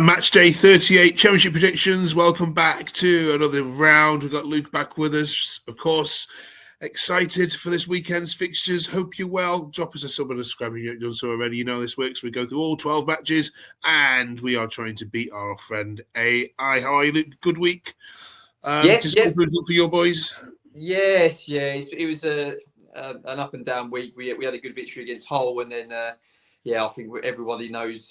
Match day 38, Championship predictions. Welcome back to another round. We've got Luke back with us, of course. Excited for this weekend's fixtures. Hope you're well. Drop us a sub and a subscribe if you haven't done so already. You know this works. We go through all 12 matches, and we are trying to beat our friend AI. How are you, Luke? Good week. Yes. Good result for your boys. Yes. It was an up and down week. We had a good victory against Hull, and then I think everybody knows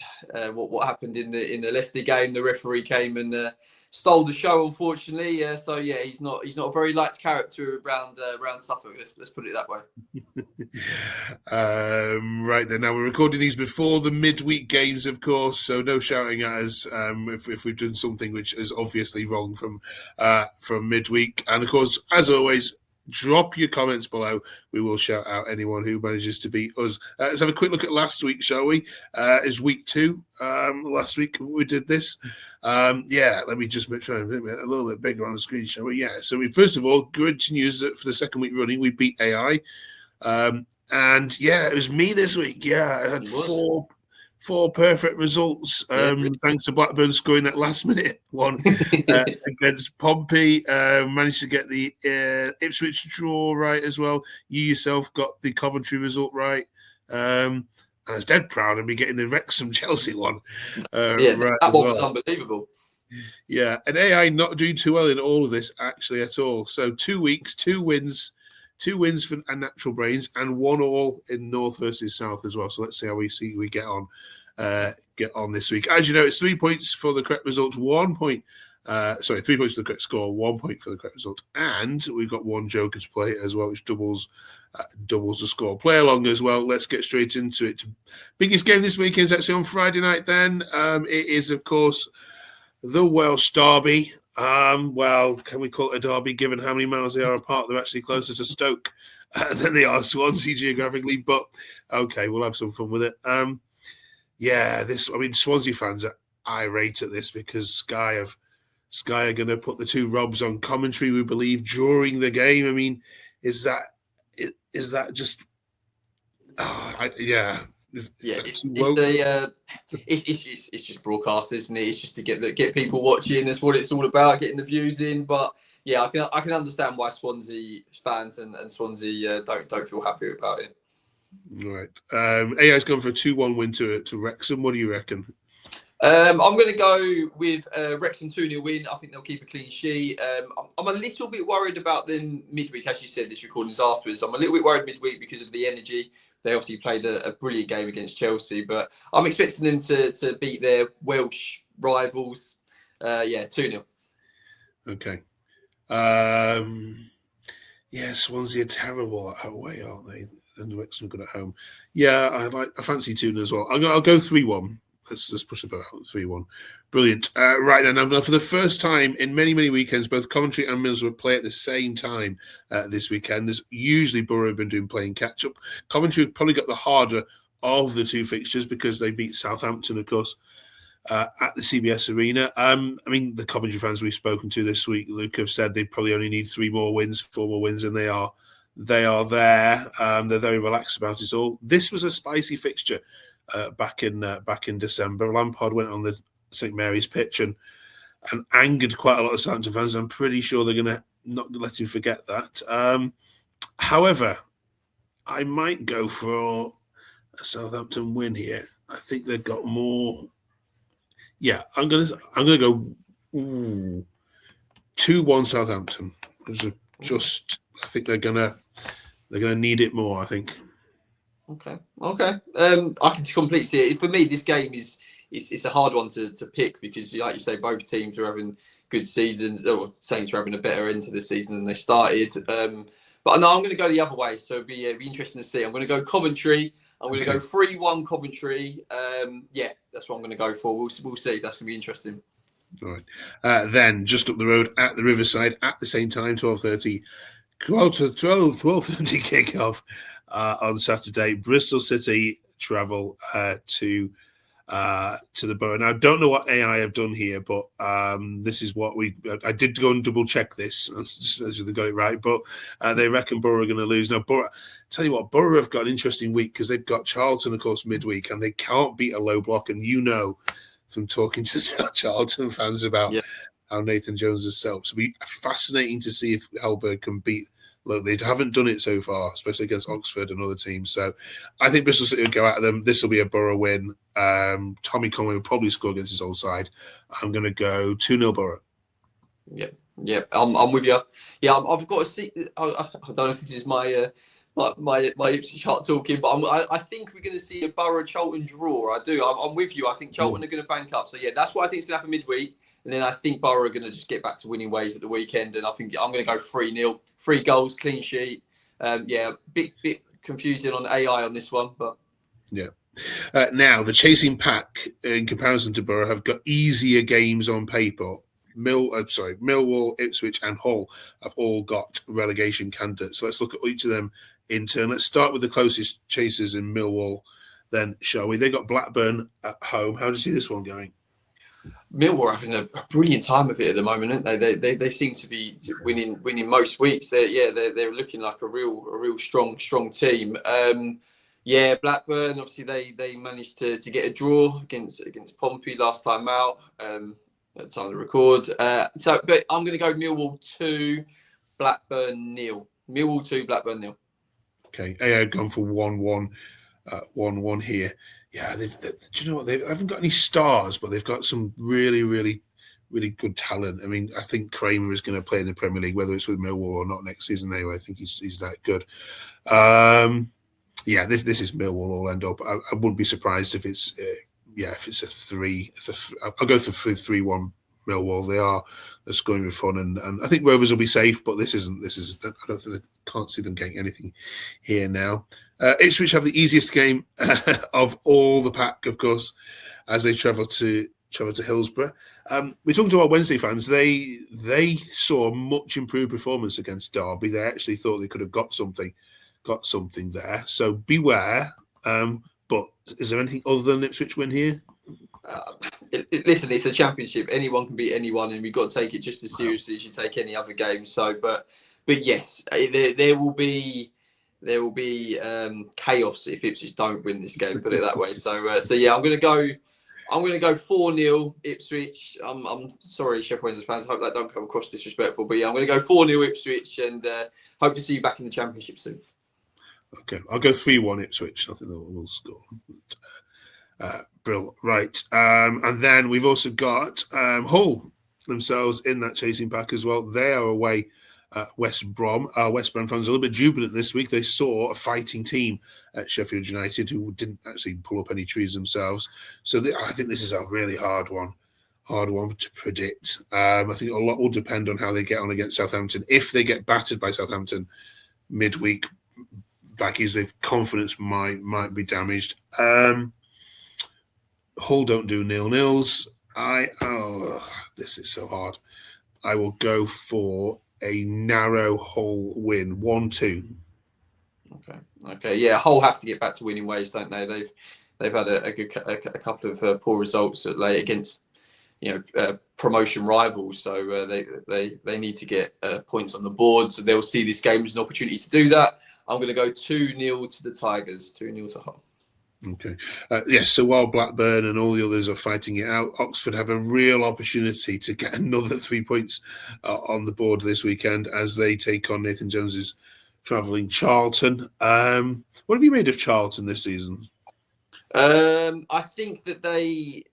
what happened in the Leicester game. The referee came and stole the show, unfortunately. He's not a very liked character around Suffolk. Let's put it that way. Right then. Now we're recording these before the midweek games, of course. So no shouting at us if we've done something which is obviously wrong from midweek. And of course, as always, drop your comments below. We will shout out anyone who manages to beat us. Let's have a quick look at last week, shall we? It's week 2. Last week we did this. Let me just try and make it a little bit bigger on the screen, shall we? Yeah. So first of all, good news that for the second week running, we beat AI. It was me this week. Yeah, I had four perfect results. Thanks to Blackburn scoring that last minute one against Pompey. Managed to get the Ipswich draw right as well. You yourself got the Coventry result right. And I was dead proud of me getting the Wrexham Chelsea one. That one was unbelievable. Yeah, and AI not doing too well in all of this actually at all. So 2 weeks, 2 wins. 2 wins for Natural Brains and 1-1 in North versus South as well. So let's see how we get on this week. As you know, it's 3 points for the correct result, 1 point. 3 points for the correct score, 1 point for the correct result, and we've got 1 joker to play as well, which doubles the score. Play along as well. Let's get straight into it. Biggest game this weekend is actually on Friday night. Then it is, of course, the Welsh derby. Can we call it a derby given how many miles they are apart? They're actually closer to Stoke than they are Swansea geographically, but okay, we'll have some fun with it. Swansea fans are irate at this because Sky are going to put the 2 Robs on commentary, we believe, during the game. I mean, is that just? It's just broadcast, isn't it? It's just to get people watching. That's what it's all about, getting the views in. But yeah, I can understand why Swansea fans and Swansea don't feel happy about it. Right. AI's gone for a 2-1 win to Wrexham. What do you reckon? I'm going to go with Wrexham 2-0 win. I think they'll keep a clean sheet. I'm a little bit worried about them midweek, as you said. This recording's afterwards. I'm a little bit worried midweek because of the energy. They obviously played a brilliant game against Chelsea, but I'm expecting them to beat their Welsh rivals. 2-0. Okay. Swansea are terrible at away, aren't they? And Wrexham are good at home. Yeah, I fancy 2-0 as well. I'll go 3-1. Let's push the boat out 3-1. Brilliant. Right then, now for the first time in many, many weekends, both Coventry and Middlesbrough play at the same time this weekend. There's usually Borough have been playing catch-up. Coventry have probably got the harder of the 2 fixtures because they beat Southampton, of course, at the CBS Arena. The Coventry fans we've spoken to this week, Luke, have said they probably only need 4 more wins, and they are there. They're very relaxed about it all. This was a spicy fixture. Back in December, Lampard went on the St Mary's pitch and angered quite a lot of Southampton fans. I'm pretty sure they're going to not let him forget that. However, I might go for a Southampton win here. I think they've got more. Yeah, I'm gonna go 2-1 Southampton. I think they're gonna need it more. I think. Okay. I can completely see it. For me, this game it's a hard one to pick because, like you say, both teams are having good seasons. Or Saints are having a better end to the season than they started. But no, I'm going to go the other way. So it'd be interesting to see. I'm going to go Coventry. I'm going to go 3-1 Coventry. That's what I'm going to go for. We'll see. That's going to be interesting. All right. Then just up the road at the Riverside at the same time, 12:30 kick-off. On Saturday, Bristol City travel to the Borough. Now, I don't know what AI have done here, but this is what I did go and double check this as they got it right. But they reckon Borough are going to lose. Now, tell you what, Borough have got an interesting week because they've got Charlton, of course, midweek, and they can't beat a low block. And from talking to Charlton fans about how Nathan Jones has set up. So it'll be fascinating to see if Hellberg can beat. Look, they haven't done it so far, especially against Oxford and other teams. So I think Bristol City will go at them. This will be a Borough win. Tommy Conway will probably score against his old side. I'm going to go 2-0 Borough. Yeah, I'm with you. Yeah, I've got to see. I don't know if this is my Ipswich heart talking, but I think we're going to see a Borough Charlton draw. I do. I'm with you. I think Charlton are going to bank up. So yeah, that's what I think is going to happen midweek. And then I think Borough are going to just get back to winning ways at the weekend. And I think I'm going to go 3-0, 3 goals, clean sheet. Bit confusing on AI on this one, but yeah. Now the chasing pack in comparison to Borough have got easier games on paper. Millwall, Ipswich, and Hull have all got relegation candidates. So let's look at each of them in turn. Let's start with the closest chasers in Millwall. Then, shall we? They got Blackburn at home. How do you see this one going? Millwall are having a brilliant time of it at the moment, aren't they? They seem to be winning most weeks. They're looking like a real strong team. Blackburn obviously they managed to get a draw against Pompey last time out. At the time of the record. But I'm going to go Millwall 2, Blackburn 0. Millwall 2, Blackburn 0. Okay, I've gone for 1-1, 1-1 here. Yeah, do you know what? They haven't got any stars, but they've got some really, really, really good talent. I mean, I think Kramer is going to play in the Premier League, whether it's with Millwall or not next season anyway. I think he's that good. This is Millwall all end up. I wouldn't be surprised if it's... if it's a 3, I'll go for 3-1 Millwall. They're scoring with fun, and I think Rovers will be safe, but this is. I don't think can't see them getting anything here now. Ipswich have the easiest game of all the pack, of course, as they travel to Hillsborough. We're talking to our Wednesday fans. They saw a much improved performance against Derby. They actually thought they could have got something there. So beware. But is there anything other than Ipswich win here? Listen, it's a championship. Anyone can beat anyone, and we've got to take it just as seriously as you take any other game. So, but yes, there will be chaos if Ipswich don't win this game. Put it that way. So yeah, I'm going to go 4-0 Ipswich. I'm sorry, Sheffield Wednesday fans. I hope that don't come across disrespectful, but yeah, I'm going to go 4-0 Ipswich, and hope to see you back in the championship soon. Okay, I'll go 3-1 Ipswich. I think they will score. Brill. Right. And then we've also got Hull themselves in that chasing pack as well. They are away at West Brom. Our West Brom fans are a little bit jubilant this week. They saw a fighting team at Sheffield United who didn't actually pull up any trees themselves. So I think this is a really hard one to predict. I think a lot will depend on how they get on against Southampton. If they get battered by Southampton midweek, Baggies, their confidence might be damaged. Hull don't do 0-0s. This is so hard. I will go for a narrow Hull win, 1-2. Okay. Yeah, Hull have to get back to winning ways, don't they? They've had a couple of poor results late against promotion rivals, so they need to get points on the board. So they'll see this game as an opportunity to do that. I'm going to go 2-0 to the Tigers, 2-0 to Hull. Okay. So while Blackburn and all the others are fighting it out, Oxford have a real opportunity to get another 3 points on the board this weekend as they take on Nathan Jones's travelling Charlton. What have you made of Charlton this season? I think that they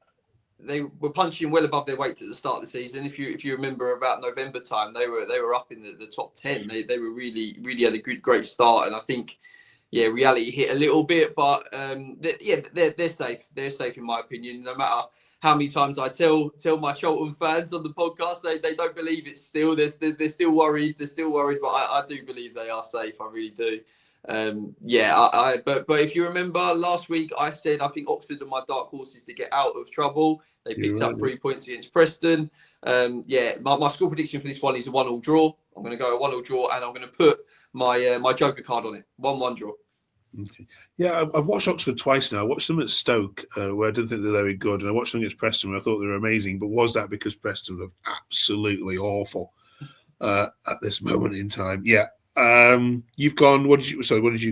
were punching well above their weight at the start of the season. If you remember, about November time, they were up in the top 10. They were really had a great start, and I think reality hit a little bit, but they're safe. They're safe in my opinion. No matter how many times I tell my Charlton fans on the podcast, they don't believe it. Still, they're still worried. They're still worried, but I do believe they are safe. I really do. But if you remember last week, I said I think Oxford are my dark horses to get out of trouble. They picked up 3 points against Preston. My score prediction for this one is a 1-1 draw. I'm going to go a 1-1 draw, and I'm going to put my Joker card on it. 1-1 draw. Okay. Yeah, I've watched Oxford twice now. I watched them at Stoke, where I didn't think they were very good, and I watched them against Preston, where I thought they were amazing. But was that because Preston were absolutely awful at this moment in time? Yeah. You've gone. What did you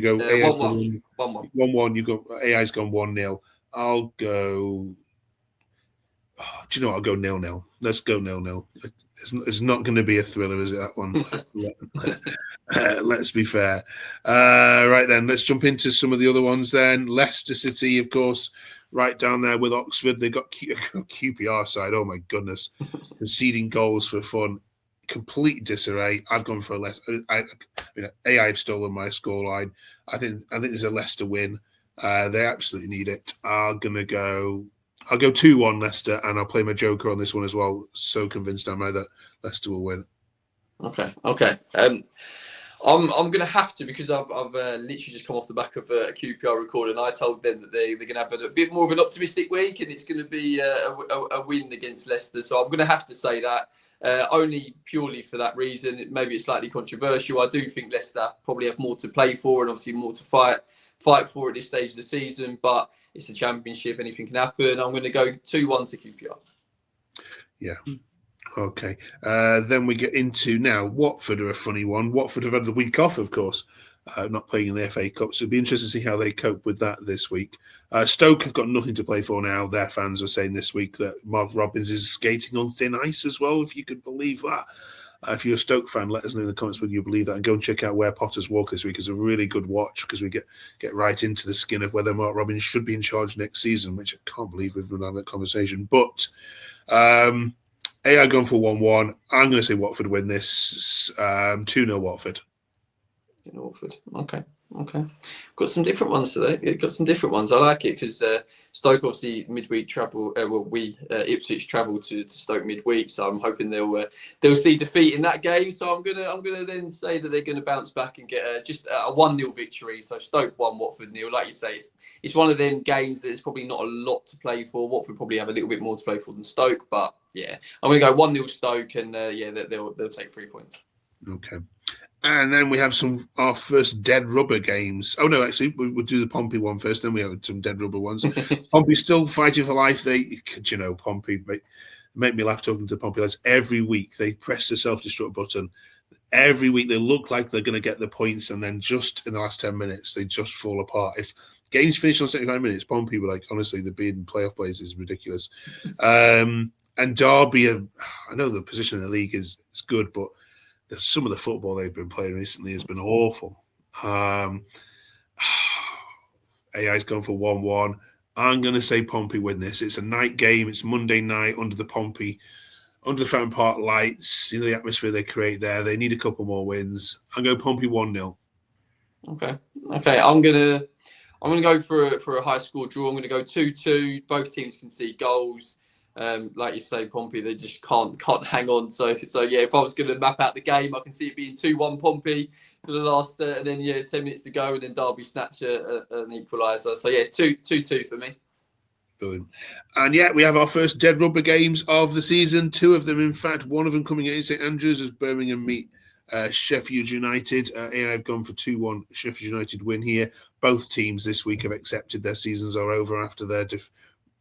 go? 1-1. 1-1. You've got AI's gone 1-0. I'll go Do you know what? I'll go 0-0. Let's go 0-0. It's not going to be a thriller, is it, that one? Let's be fair. Right then, let's jump into some of the other ones then. Leicester City, of course, right down there with Oxford. They've got QPR side. Oh, my goodness. Conceding goals for fun. Complete disarray. I've gone for a Leicester. I've stolen my scoreline. I think there's a Leicester win. They absolutely need it. I'll go 2-1 Leicester, and I'll play my joker on this one as well. So convinced am I that Leicester will win. Okay. I'm going to have to, because I've literally just come off the back of a QPR record, and I told them that they're going to have a bit more of an optimistic week, and it's going to be a win against Leicester. So I'm going to have to say that, only purely for that reason. Maybe it's slightly controversial. I do think Leicester probably have more to play for, and obviously more to fight for at this stage of the season, but it's the Championship, anything can happen. I'm going to go 2-1 to QPR. Yeah. Okay. Then we get into now, Watford are a funny one. Watford have had the week off, of course, not playing in the FA Cup, so it'll be interesting to see how they cope with that this week. Stoke have got nothing to play for now. Their fans are saying this week that Mark Robbins is skating on thin ice as well, if you could believe that. If you're a Stoke fan, let us know in the comments whether you believe that, and go and check out Where Potters Walk this week. It's a really good watch, because we get right into the skin of whether Mark Robbins should be in charge next season, which I can't believe we've run out that conversation. But I've gone for 1-1. I'm going to say Watford win this. 2-0 Watford. Okay. Got some different ones today. Got some different ones. I like it because Stoke obviously midweek travel. Ipswich travel to Stoke midweek, so I'm hoping they'll see defeat in that game. So I'm gonna then say that they're gonna bounce back and get just a 1-0 victory. So Stoke 1, Watford 0. Like you say, it's one of them games that there's probably not a lot to play for. Watford probably have a little bit more to play for than Stoke, but yeah, I'm gonna go 1-0 Stoke, and they'll take 3 points. Okay. And then we have our first dead rubber games. Oh, no, actually, we'll do the Pompey one first, then we have some dead rubber ones. Pompey's still fighting for life. Pompey, make me laugh talking to Pompey lads. Every week they press the self-destruct button. Every week they look like they're going to get the points, and then just in the last 10 minutes, they just fall apart. If games finish on 75 minutes, Pompey were like, honestly, the being playoff plays is ridiculous. And Derby, I know the position in the league is good, but some of the football they've been playing recently has been awful. AI's gone for 1-1. I'm going to say Pompey win this. It's a night game. It's Monday night under the Fountain Park lights. The atmosphere they create there. They need a couple more wins. I'm going Pompey 1-0. Okay. I'm gonna go for a high score draw. I'm going to go 2-2. Both teams can see goals. Like you say, Pompey, they just can't hang on. So yeah, if I was going to map out the game, I can see it being 2-1 Pompey for the last, and then 10 minutes to go, and then Derby snatch an equaliser. So yeah, 2-2 for me. Brilliant. And yeah, we have our first dead rubber games of the season. 2 of them, in fact, one of them coming against St Andrews as Birmingham meet Sheffield United. I've gone for 2-1 Sheffield United win here. Both teams this week have accepted their seasons are over after their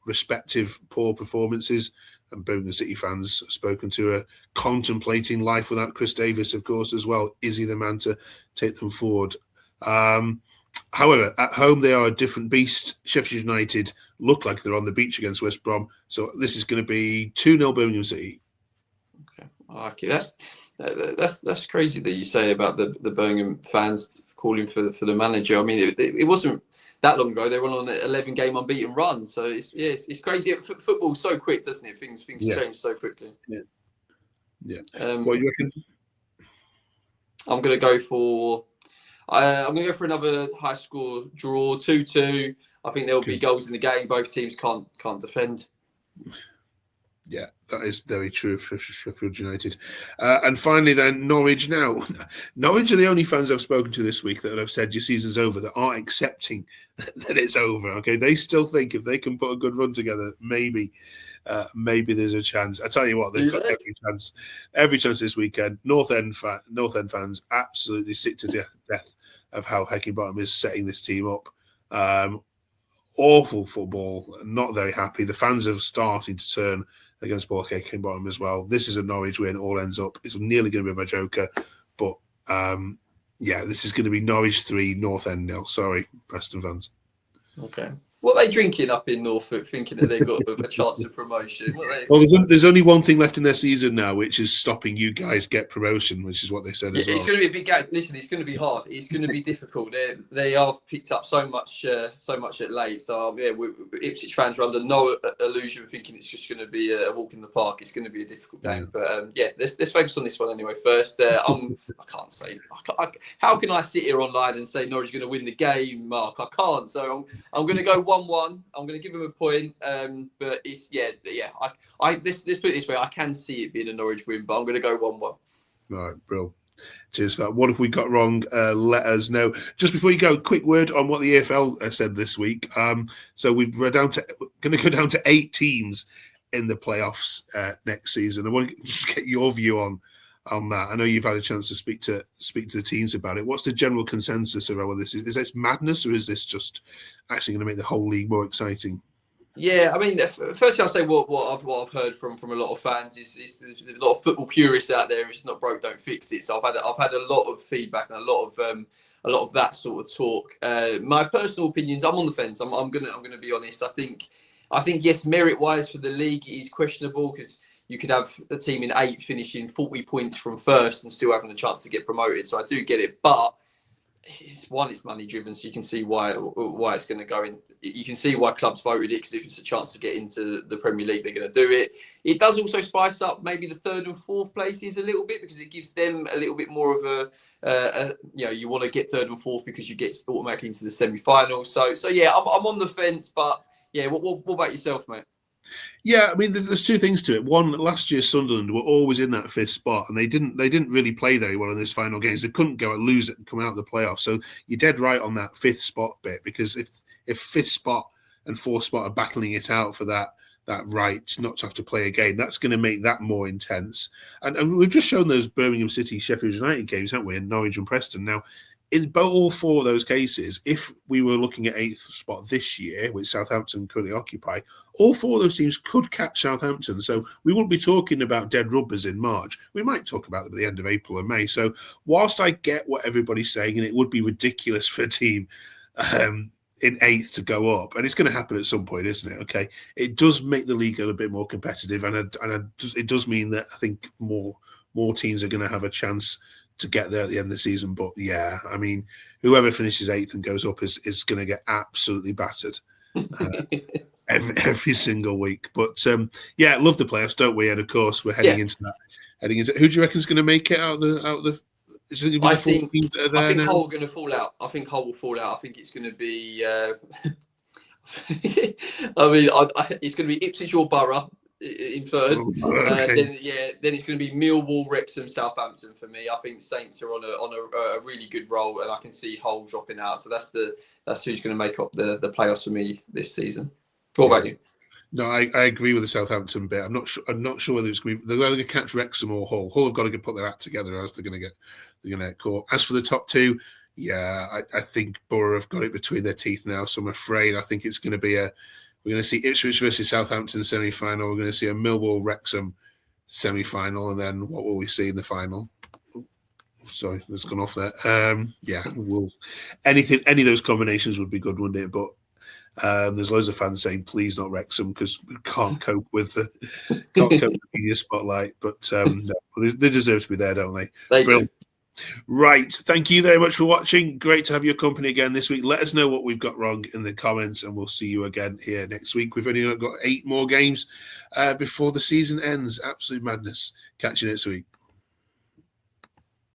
respective poor performances, and Birmingham City fans spoken to are contemplating life without Chris Davis, of course, as well. Is he the man to take them forward? However, at home they are a different beast. Sheffield United look like they're on the beach against West Brom, so this is going to be 2-0 Birmingham City. Okay, I like it. That's crazy that you say about the Birmingham fans calling for the manager. I mean, it wasn't that long ago. They were on an 11-game unbeaten run. So it's crazy. Football's so quick, doesn't it? Things change so quickly. Yeah. What do you reckon? I'm going to go for another high score draw, 2-2. I think there will be goals in the game. Both teams can't defend. Yeah, that is very true for Sheffield United. And finally then, Norwich now. Norwich are the only fans I've spoken to this week that have said your season's over, that aren't accepting that it's over. Okay, they still think if they can put a good run together, maybe there's a chance. I tell you what, they've got every chance this weekend. North End fans absolutely sick to death of how Heckingbottom is setting this team up. Awful football, not very happy. The fans have started to turn against Paul Heckingbottom as well. This is a Norwich win, all ends up. It's nearly going to be my joker, but this is going to be Norwich 3, North End 0. Sorry, Preston fans. Okay. What are they drinking up in Norfolk, thinking that they've got a chance of promotion? Well, there's only one thing left in their season now, which is stopping you guys get promotion, which is what they said as well. It's going to be a big game. Listen, it's going to be hard. It's going to be difficult. They are picked up so much at late. So Ipswich fans are under no illusion of thinking it's just going to be a walk in the park. It's going to be a difficult game. But let's focus on this one anyway. First, I can't say. How can I sit here online and say Norwich is going to win the game, Mark? I can't. So I'm going to go 1-1. I'm going to give him a point. But it's let's put it this way. I can see it being a Norwich win, but I'm going to go 1-1. All right, brilliant. Cheers for that. What have we got wrong? Let us know. Just before you go, quick word on what the EFL said this week. So we're going to go down to 8 teams in the playoffs next season. I want to just get your view on that. I know you've had a chance to speak to the teams about it. What's the general consensus around what this is? Is this madness, or is this just actually going to make the whole league more exciting? Yeah, I mean, firstly, I'll say what I've heard from a lot of fans is there's a lot of football purists out there. If it's not broke, don't fix it. So I've had a lot of feedback and a lot of that sort of talk. My personal opinions, I'm on the fence. I'm gonna be honest. I think yes, merit wise for the league it is questionable because you could have a team in 8th finishing 40 points from first and still having a chance to get promoted. So I do get it, but it's money driven, so you can see why it's going to go in. You can see why clubs voted it, because if it's a chance to get into the Premier League, they're going to do it. It does also spice up maybe the 3rd and 4th places a little bit, because it gives them a little bit more of you want to get 3rd and 4th because you get automatically into the semi-final. So yeah, I'm on the fence, but yeah, what about yourself, mate? Yeah, I mean, there's 2 things to it. One, last year Sunderland were always in that 5th spot, and they didn't really play very well in those final games. They couldn't go and lose it and come out of the playoffs. So you're dead right on that 5th spot bit, because if 5th spot and 4th spot are battling it out for that right not to have to play a game, that's going to make that more intense. And we've just shown those Birmingham City, Sheffield United games, haven't we, in Norwich and Preston. Now, in all 4 of those cases, if we were looking at 8th spot this year, which Southampton currently occupy, all 4 of those teams could catch Southampton. So we won't be talking about dead rubbers in March. We might talk about them at the end of April or May. So whilst I get what everybody's saying, and it would be ridiculous for a team in 8th to go up, and it's going to happen at some point, isn't it? Okay, it does make the league a little bit more competitive, and it does mean that I think more teams are going to have a chance to get there at the end of the season. But yeah, I mean, whoever finishes 8th and goes up is going to get absolutely battered every single week. But yeah, love the playoffs, don't we? And of course, we're heading into that. Who do you reckon is going to make it out of the? Is it going to be the 4 teams that are there? I think now? Hull are going to fall out. I think Hull will fall out. I think it's going to be. I mean, it's going to be Ipswich or Borough in 3rd. Okay. Then it's going to be Millwall, Wrexham, Southampton for me. I think Saints are on a really good roll, and I can see Hull dropping out. So that's who's going to make up the playoffs for me this season. What about you? No, I agree with the Southampton bit. I'm not sure whether it's going to be, they're going to catch Wrexham or Hull. Hull have got to put their act together, as they're going to get caught. As for the top 2, yeah, I think Borough have got it between their teeth now. So I'm afraid I think it's going to be we're going to see Ipswich versus Southampton semi-final. We're going to see a Millwall Wrexham semi-final, and then what will we see in the final? Sorry, that's gone off there. Any of those combinations would be good, wouldn't it? But there's loads of fans saying, please not Wrexham, because we can't cope with the media spotlight. But they deserve to be there, don't they? They do. Right. Thank you very much for watching. Great to have your company again this week. Let us know what we've got wrong in the comments, and we'll see you again here next week. We've only got 8 more games before the season ends. Absolute madness. Catch you next week.